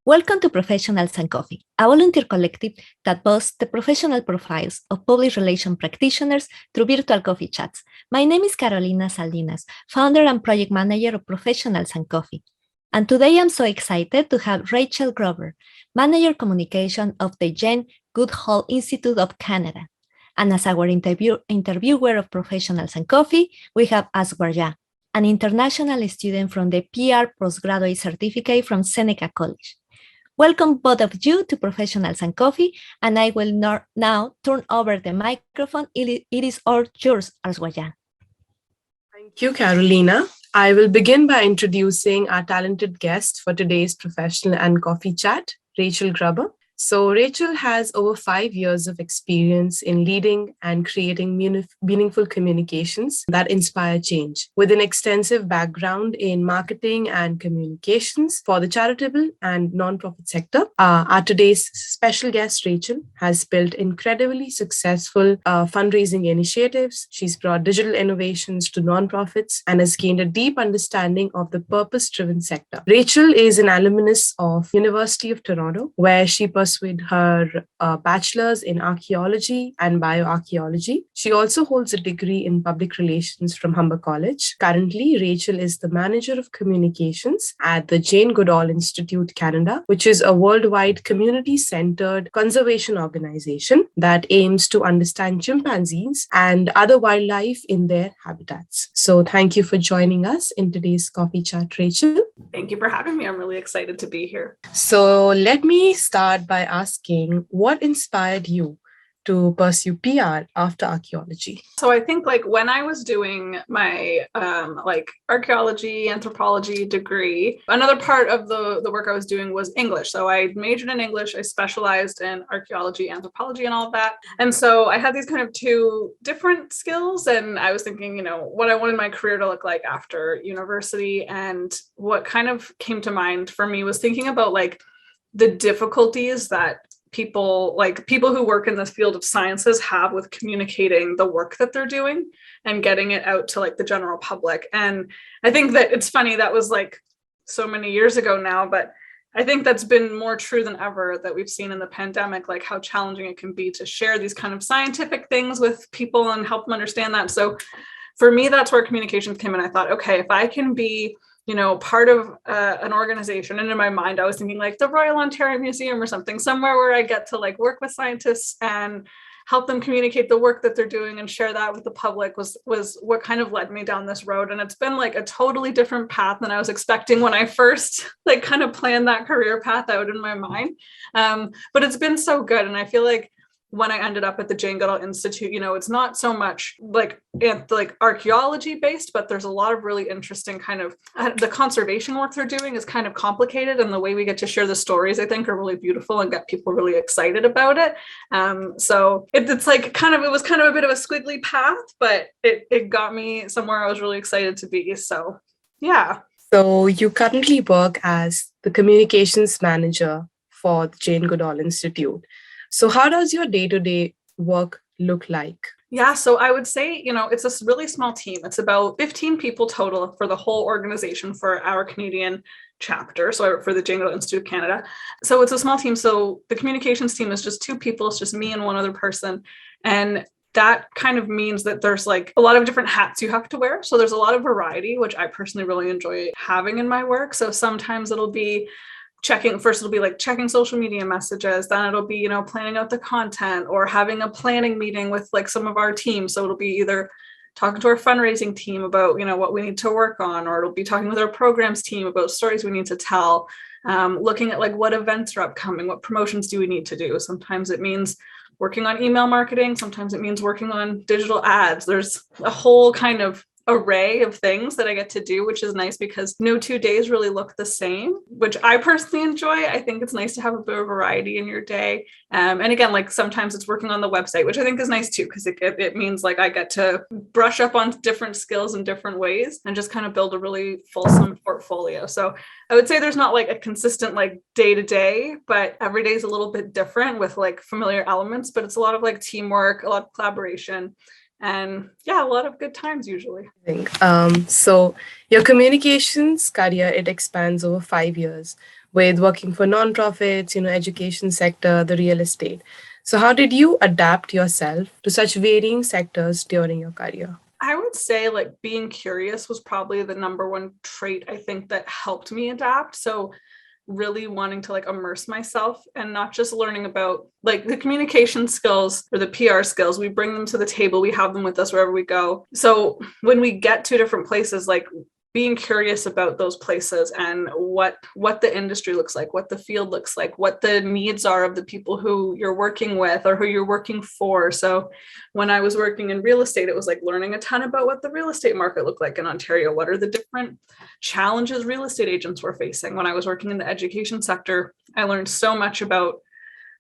Welcome to Professionals and Coffee, a volunteer collective that boasts the professional profiles of public relations practitioners through virtual coffee chats. My name is Carolina Saldinas, founder and project manager of Professionals and Coffee. And today I'm so excited to have Rachel Gruber, manager communication of the Goodall Institute of Canada. And as our interviewer of Professionals and Coffee, we have Aguilera, an international student from the PR postgraduate certificate from Seneca College. Welcome both of you to Professionals and Coffee, and I will now turn over the microphone. It is all yours, Aguilera. Thank you, Carolina. I will begin by introducing our talented guest for today's Professional and Coffee chat, Rachel Gruber. So Rachel has over 5 years of experience in leading and creating meaningful communications that inspire change. With an extensive background in marketing and communications for the charitable and nonprofit sector, our today's special guest, Rachel, has built incredibly successful fundraising initiatives. She's brought digital innovations to nonprofits and has gained a deep understanding of the purpose-driven sector. Rachel is an alumnus of University of Toronto, where she pursued her bachelor's in archaeology and bioarchaeology. She also holds a degree in public relations from Humber College. Currently, Rachel is the manager of communications at the Goodall Institute Canada, which is a worldwide community-centered conservation organization that aims to understand chimpanzees and other wildlife in their habitats. So thank you for joining us in today's coffee chat, Rachel. Thank you for having me. I'm really excited to be here. So let me start by asking, what inspired you to pursue PR after archaeology? So I think when I was doing my archaeology, anthropology degree, another part of the work I was doing was English. So I majored in English. I specialized in archaeology, anthropology, and all of that. And so I had these kind of two different skills. And I was thinking, what I wanted my career to look like after university. And what kind of came to mind for me was thinking about the difficulties that people who work in this field of sciences have with communicating the work that they're doing and getting it out to the general public. And I think that it's funny, that was so many years ago now, but I think that's been more true than ever, that we've seen in the pandemic, how challenging it can be to share these kind of scientific things with people and help them understand that. So for me, that's where communications came in. I thought, okay, if I can be part of an organization, and in my mind, I was thinking the Royal Ontario Museum or something, somewhere where I get to work with scientists and help them communicate the work that they're doing and share that with the public was what kind of led me down this road. And it's been a totally different path than I was expecting when I first kind of planned that career path out in my mind. But it's been so good. And I feel when I ended up at the Goodall Institute, it's not so much archaeology based, but there's a lot of really interesting kind of the conservation work they're doing is kind of complicated, and the way we get to share the stories, I think, are really beautiful and get people really excited about it. So it was kind of a bit of a squiggly path, but it got me somewhere I was really excited to be. So yeah. So you currently work as the communications manager for the Goodall Institute. So how does your day-to-day work look like? Yeah, so I would say, it's a really small team. It's about 15 people total for the whole organization for our Canadian chapter. So I work for the Goodall Institute of Canada. So it's a small team. So the communications team is just 2 people. It's just me and one other person. And that kind of means that there's a lot of different hats you have to wear. So there's a lot of variety, which I personally really enjoy having in my work. So sometimes it'll be checking social media messages, then it'll be, planning out the content or having a planning meeting with some of our team. So it'll be either talking to our fundraising team about, what we need to work on, or it'll be talking with our programs team about stories we need to tell, looking at what events are upcoming, what promotions do we need to do. Sometimes it means working on email marketing. Sometimes it means working on digital ads. There's a whole kind of array of things that I get to do, which is nice because no 2 days really look the same, which I personally enjoy. I think it's nice to have a bit of variety in your day. And again, like sometimes it's working on the website, which I think is nice too, because it means like I get to brush up on different skills in different ways and just kind of build a really fulsome portfolio. So I would say there's not like a consistent like day to day, but every day is a little bit different with like familiar elements, but it's a lot of like teamwork, a lot of collaboration. And yeah, a lot of good times usually. So your communications career, it expands over 5 years with working for nonprofits, education sector, the real estate. So how did you adapt yourself to such varying sectors during your career? I would say like being curious was probably the number one trait I think that helped me adapt. So really wanting to like immerse myself and not just learning about like the communication skills or the PR skills. We bring them to the table. We have them with us wherever we go. So when we get to different places, like being curious about those places and what the industry looks like, what the field looks like, what the needs are of the people who you're working with or who you're working for. So when I was working in real estate, it was like learning a ton about what the real estate market looked like in Ontario. What are the different challenges real estate agents were facing? When I was working in the education sector, I learned so much about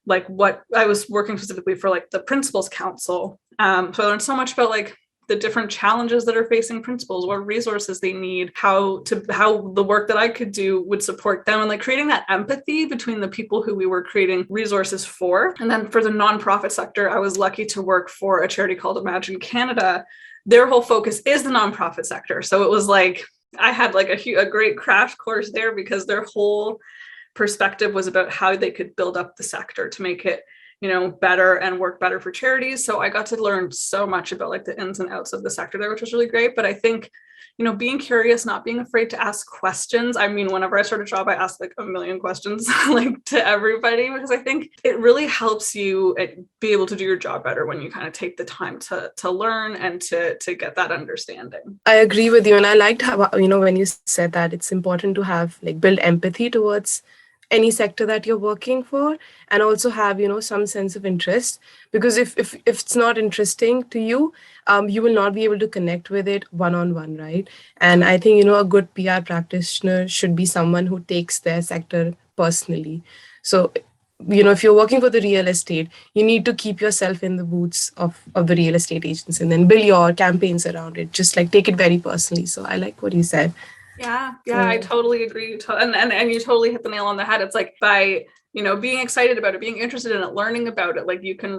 like what I was working specifically for like the principals council. So I learned so much about like the different challenges that are facing principals, what resources they need, how the work that I could do would support them, and like creating that empathy between the people who we were creating resources for. And then for the nonprofit sector, I was lucky to work for a charity called Imagine Canada. Their whole focus is the nonprofit sector. So it was like I had like a great crash course there because their whole perspective was about how they could build up the sector to make it better and work better for charities. So I got to learn so much about like the ins and outs of the sector there, which was really great. But I think, being curious, not being afraid to ask questions. I mean, whenever I start a job, I ask like a million questions like to everybody, because I think it really helps you be able to do your job better when you kind of take the time to learn and to get that understanding. I agree with you. And I liked how, when you said that it's important to have like build empathy towards any sector that you're working for, and also have some sense of interest, because if it's not interesting to you, you will not be able to connect with it one-on-one, right? And I think a good PR practitioner should be someone who takes their sector personally. So if you're working for the real estate, you need to keep yourself in the boots of the real estate agents and then build your campaigns around it. Just like take it very personally. So I like what you said. Yeah, I totally agree. And you totally hit the nail on the head. It's like by, being excited about it, being interested in it, learning about it, like you can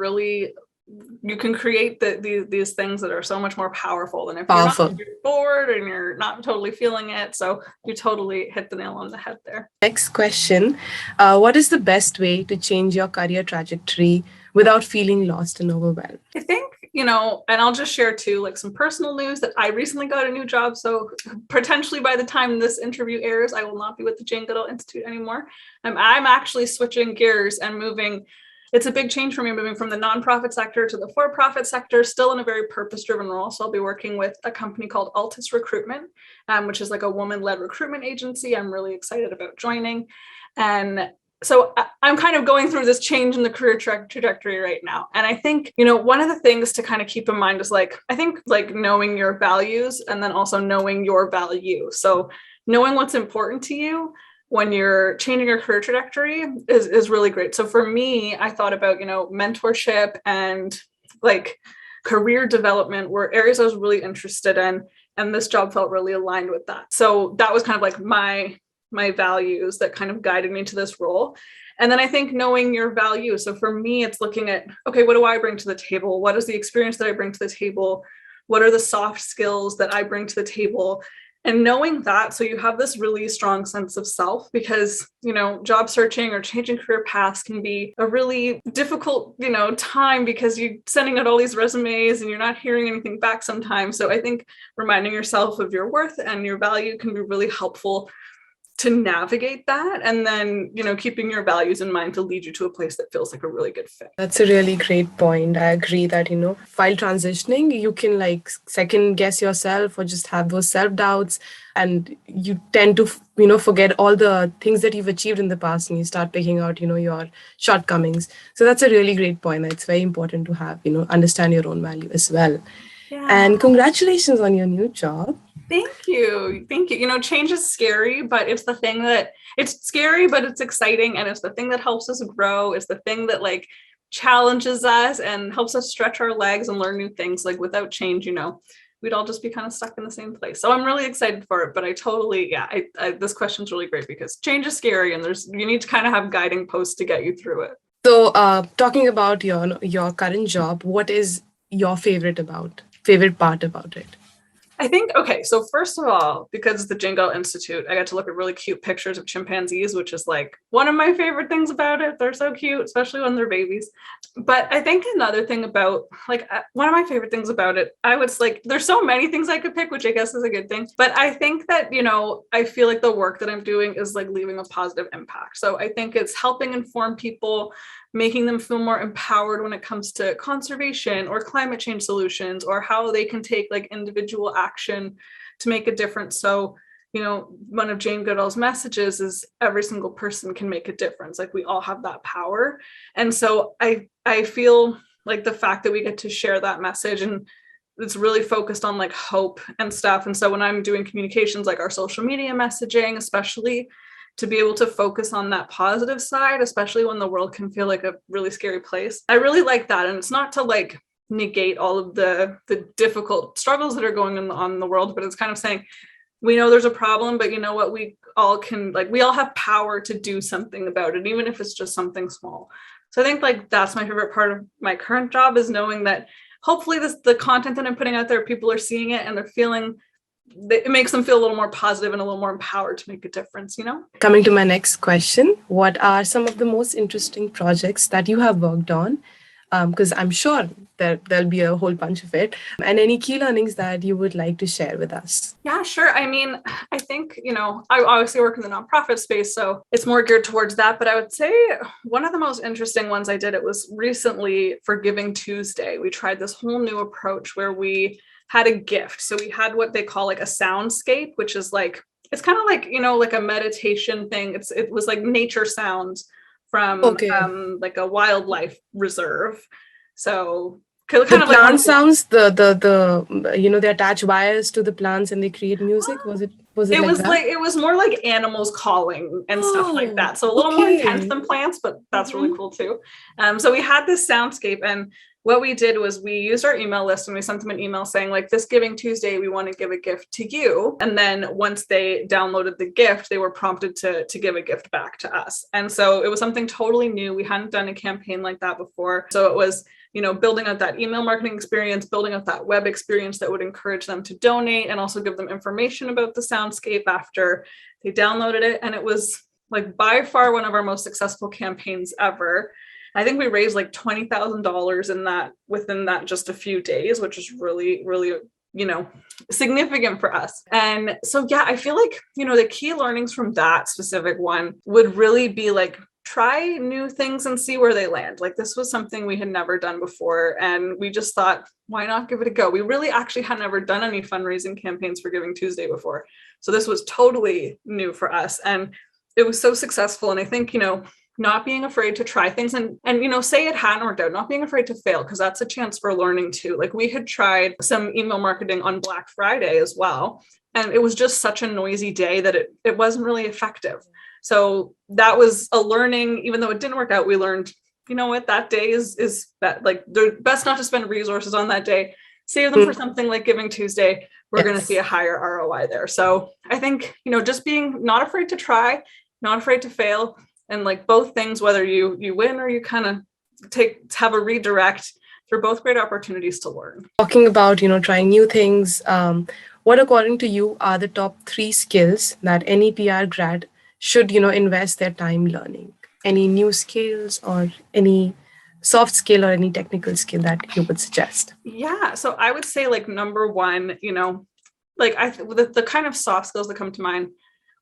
create these things that are so much more powerful than if you're bored and you're not totally feeling it. So you totally hit the nail on the head there. Next question. What is the best way to change your career trajectory without feeling lost and overwhelmed? I think, and I'll just share too, like some personal news that I recently got a new job. So potentially by the time this interview airs, I will not be with the Jane Goodall Institute anymore. I'm actually switching gears and moving. It's a big change for me, moving from the nonprofit sector to the for-profit sector, still in a very purpose-driven role. So I'll be working with a company called Altus Recruitment, which is like a woman-led recruitment agency. I'm really excited about joining. And so I'm kind of going through this change in the career trajectory right now. And I think, one of the things to kind of keep in mind is I think knowing your values and then also knowing your value. So knowing what's important to you when you're changing your career trajectory is really great. So for me, I thought about, mentorship and like career development were areas I was really interested in. And this job felt really aligned with that. So that was kind of like my values that kind of guided me to this role. And then I think knowing your value. So for me, it's looking at, okay, what do I bring to the table? What is the experience that I bring to the table? What are the soft skills that I bring to the table? And knowing that, so you have this really strong sense of self, because, job searching or changing career paths can be a really difficult, time, because you're sending out all these resumes and you're not hearing anything back sometimes. So I think reminding yourself of your worth and your value can be really helpful to navigate that, and then keeping your values in mind to lead you to a place that feels like a really good fit. That's a really great point. I agree that while transitioning, you can like second guess yourself or just have those self-doubts, and you tend to forget all the things that you've achieved in the past, and you start picking out your shortcomings. So that's a really great point. It's very important to have understand your own value as well. And congratulations on your new job. Thank you. Thank you. You know, change is scary, but it's the thing that it's scary, but it's exciting. And it's the thing that helps us grow. It's the thing that like challenges us and helps us stretch our legs and learn new things. Like without change, you know, we'd all just be kind of stuck in the same place. So I'm really excited for it, but I totally, this question's really great because change is scary and you need to kind of have guiding posts to get you through it. So talking about your current job, what is your favorite part about it? I think, okay, so first of all, because it's the Goodall Institute, I got to look at really cute pictures of chimpanzees, which is like one of my favorite things about it. They're so cute, especially when they're babies. But I think another thing about, like, one of my favorite things about it, there's so many things I could pick, which I guess is a good thing. But I think that, you know, I feel like the work that I'm doing is like leaving a positive impact. So I think it's helping inform people, making them feel more empowered when it comes to conservation or climate change solutions or how they can take like individual action to make a difference. So, you know, one of Jane Goodall's messages is every single person can make a difference. Like we all have that power. And so I feel like the fact that we get to share that message and it's really focused on like hope and stuff. And so when I'm doing communications, like our social media messaging, especially, to be able to focus on that positive side, especially when the world can feel like a really scary place. I really like that. And it's not to like negate all of the difficult struggles that are going on in the world, but it's kind of saying, we know there's a problem, but you know what, we all have power to do something about it, even if it's just something small. So I think like that's my favorite part of my current job is knowing that hopefully the content that I'm putting out there, people are seeing it and they're feeling it makes them feel a little more positive and a little more empowered to make a difference, you know? Coming to my next question, what are some of the most interesting projects that you have worked on? Because I'm sure that there'll be a whole bunch of it. And any key learnings that you would like to share with us? Yeah, sure. I mean, I think, you know, I obviously work in the nonprofit space, so it's more geared towards that. But I would say one of the most interesting ones I did, it was recently for Giving Tuesday. We tried this whole new approach where we had a gift. So we had what they call like a soundscape, which is like, it's kind of like, you know, like a meditation thing. It was like nature sounds from like a wildlife reserve. So kind the of plant like sounds, the you know, they attach wires to the plants and they create music. Was it it was more like animals calling and stuff like that. So a little more intense than plants, but that's really cool too. So we had this soundscape, and what we did was we used our email list and we sent them an email saying like, this Giving Tuesday, we want to give a gift to you. And then once they downloaded the gift, they were prompted to give a gift back to us. And so it was something totally new. We hadn't done a campaign like that before. So it was, you know, building out that email marketing experience, building out that web experience that would encourage them to donate and also give them information about the soundscape after they downloaded it. And it was like by far one of our most successful campaigns ever. I think we raised like $20,000 within that just a few days, which is really, really, you know, significant for us. And so, yeah, I feel like, you know, the key learnings from that specific one would really be like, try new things and see where they land. Like this was something we had never done before. And we just thought, why not give it a go? We really actually had never done any fundraising campaigns for Giving Tuesday before. So this was totally new for us. And it was so successful. And I think, you know, not being afraid to try things and, you know, say it hadn't worked out, not being afraid to fail, because that's a chance for learning too. Like we had tried some email marketing on Black Friday as well. And it was just such a noisy day that it wasn't really effective. So that was a learning, even though it didn't work out, we learned, you know what, that day is that like they're best not to spend resources on that day, save them for something like Giving Tuesday. We're going to see a higher ROI there. So I think, you know, just being not afraid to try, not afraid to fail. And like both things, whether you win or you kind of have a redirect, they're both great opportunities to learn. Talking about, you know, trying new things, what according to you are the top 3 skills that any PR grad should, you know, invest their time learning? Any new skills or any soft skill or any technical skill that you would suggest? Yeah, so I would say like number one, you know, like the kind of soft skills that come to mind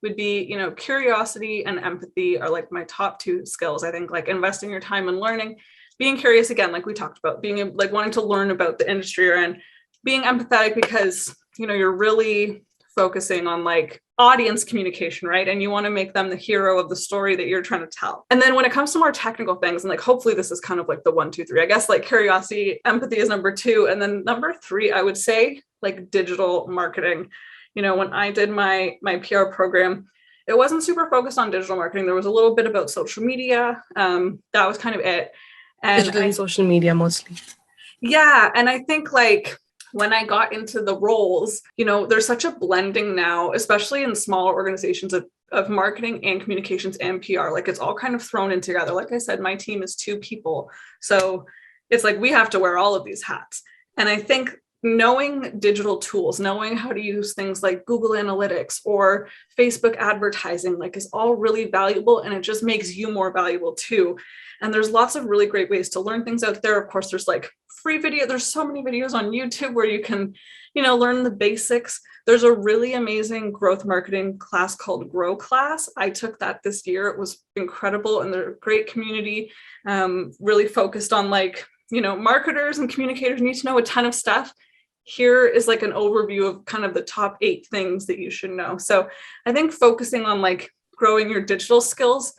would be, you know, curiosity and empathy are like my top 2 skills. I think like investing your time in learning, being curious again, like we talked about, being like wanting to learn about the industry you're in, being empathetic because, you know, you're really focusing on like audience communication, right? And you want to make them the hero of the story that you're trying to tell. And then when it comes to more technical things, and like hopefully this is kind of like the 1, 2, 3, I guess like curiosity, empathy is number 2. And then number 3, I would say like digital marketing. You know, when I did my PR program, it wasn't super focused on digital marketing. There was a little bit about social media. That was kind of it. And digital and social media mostly. Yeah. And I think like when I got into the roles, you know, there's such a blending now, especially in smaller organizations of marketing and communications and PR. Like it's all kind of thrown in together. Like I said, my team is 2 people. So it's like we have to wear all of these hats. And I think knowing digital tools, knowing how to use things like Google Analytics or Facebook advertising, like is all really valuable, and it just makes you more valuable too. And there's lots of really great ways to learn things out there. Of course, there's like free video. There's so many videos on YouTube where you can, you know, learn the basics. There's a really amazing growth marketing class called Grow Class. I took that this year. It was incredible, and they're a great community, really focused on like, you know, marketers and communicators need to know a ton of stuff. Here is like an overview of kind of the top 8 things that you should know. So I think focusing on like growing your digital skills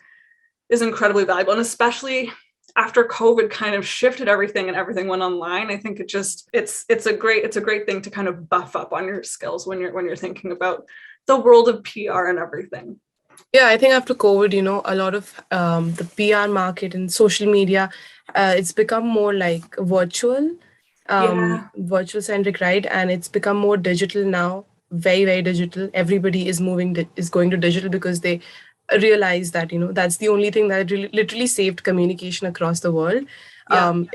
is incredibly valuable. And especially after COVID kind of shifted everything and everything went online, I think it's a great thing to kind of buff up on your skills when you're thinking about the world of PR and everything. Yeah, I think after COVID, you know, a lot of the PR market and social media, it's become more like virtual centric, right? And it's become more digital now, very, very digital. Everybody is going to digital because they realize that, you know, that's the only thing that really literally saved communication across the world.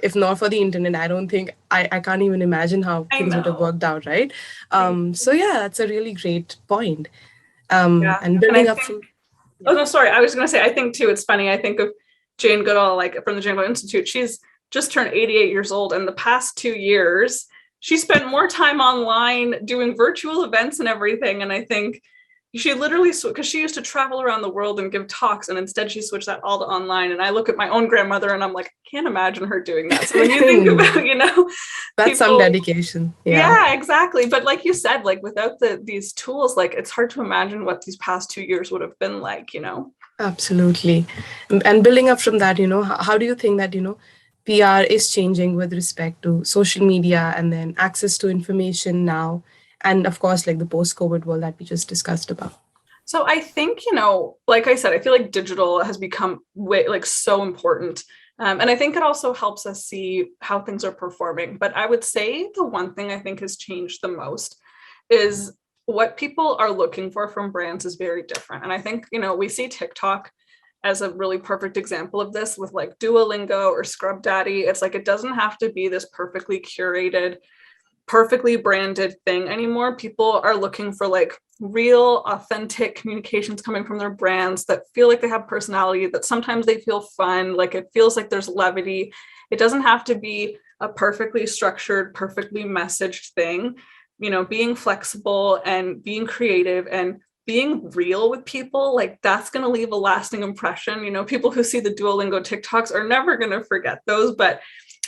If not for the internet, I don't think I can't even imagine how things would have worked out, right? So yeah, that's a really great point. And building up from... Oh no, sorry. I was going to say, I think too, it's funny. I think of Jane Goodall, like from the Jane Goodall Institute. She's just turned 88 years old. And the past 2 years, she spent more time online doing virtual events and everything. And I think she literally, because she used to travel around the world and give talks, and instead she switched that all to online. And I look at my own grandmother and I'm like, I can't imagine her doing that. So when you think about, you know, that's some dedication. Yeah, exactly. But like you said, like without these tools, like it's hard to imagine what these past 2 years would have been like, you know? Absolutely. And building up from that, you know, how do you think that, you know, PR is changing with respect to social media and then access to information now? And of course, like the post-COVID world that we just discussed about. So I think, you know, like I said, I feel like digital has become so important. And I think it also helps us see how things are performing. But I would say the one thing I think has changed the most is what people are looking for from brands is very different. And I think, you know, we see TikTok as a really perfect example of this with like Duolingo or Scrub Daddy. It's like, it doesn't have to be this perfectly curated, perfectly branded thing anymore. People are looking for like real, authentic communications coming from their brands that feel like they have personality, that sometimes they feel fun, like it feels like there's levity. It doesn't have to be a perfectly structured, perfectly messaged thing. You know, being flexible and being creative and being real with people, like that's going to leave a lasting impression. You know, people who see the Duolingo TikToks are never going to forget those, but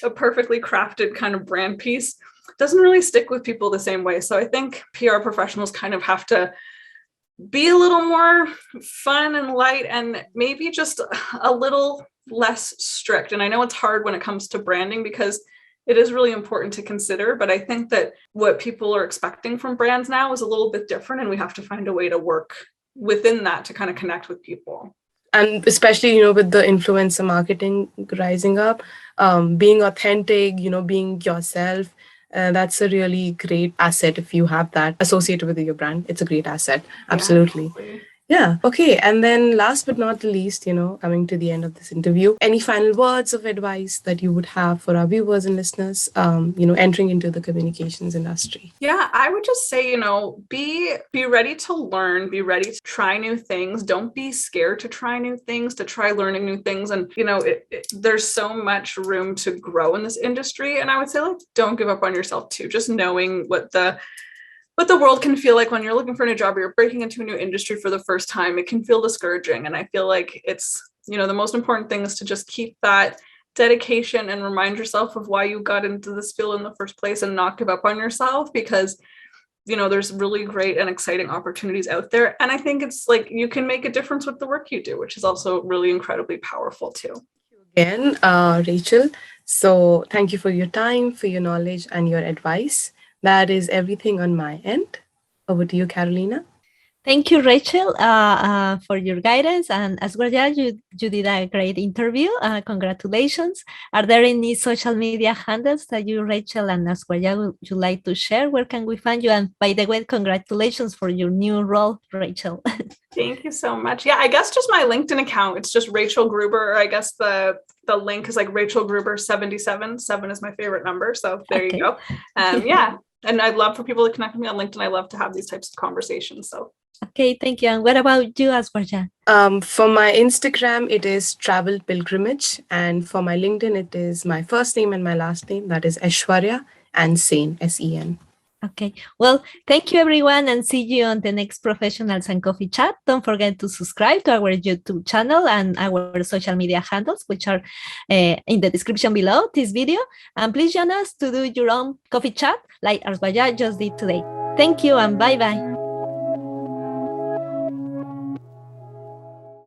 a perfectly crafted kind of brand piece doesn't really stick with people the same way. So I think PR professionals kind of have to be a little more fun and light and maybe just a little less strict. And I know it's hard when it comes to branding because it is really important to consider, but I think that what people are expecting from brands now is a little bit different, and we have to find a way to work within that to kind of connect with people. And especially, you know, with the influencer marketing rising up, being authentic, you know, being yourself, that's a really great asset. If you have that associated with your brand, it's a great asset. Absolutely. Yeah. Okay. And then last but not the least, you know, coming to the end of this interview, any final words of advice that you would have for our viewers and listeners, you know, entering into the communications industry? Yeah, I would just say, you know, be ready to learn, be ready to try new things. Don't be scared to try new things, to try learning new things. And, you know, there's so much room to grow in this industry. And I would say, like, don't give up on yourself too. Just knowing what the world can feel like when you're looking for a new job or you're breaking into a new industry for the first time, it can feel discouraging. And I feel like it's, you know, the most important thing is to just keep that dedication and remind yourself of why you got into this field in the first place and not give up on yourself, because there's really great and exciting opportunities out there. And I think it's like you can make a difference with the work you do, which is also really incredibly powerful too. Again, Rachel. So thank you for your time, for your knowledge and your advice. That is everything on my end. Over to you, Carolina. Thank you, Rachel, for your guidance. And Aguilera, you did a great interview. Congratulations. Are there any social media handles that you, Rachel, and Aguilera would you like to share? Where can we find you? And by the way, congratulations for your new role, Rachel. Thank you so much. Yeah, I guess just my LinkedIn account. It's just Rachel Gruber. I guess the link is like Rachel Gruber 77. 7 is my favorite number. So there you go. Yeah. And I'd love for people to connect with me on LinkedIn. I love to have these types of conversations. So okay, thank you. And what about you, Aguilera? For my Instagram, it is Travel Pilgrimage. And for my LinkedIn, it is my first name and my last name. That is Aishwarya and Sen, S-E-N. Okay, well, thank you, everyone, and see you on the next Professionals and Coffee Chat. Don't forget to subscribe to our YouTube channel and our social media handles, which are in the description below this video. And please join us to do your own coffee chat like Aguilera just did today. Thank you and bye-bye.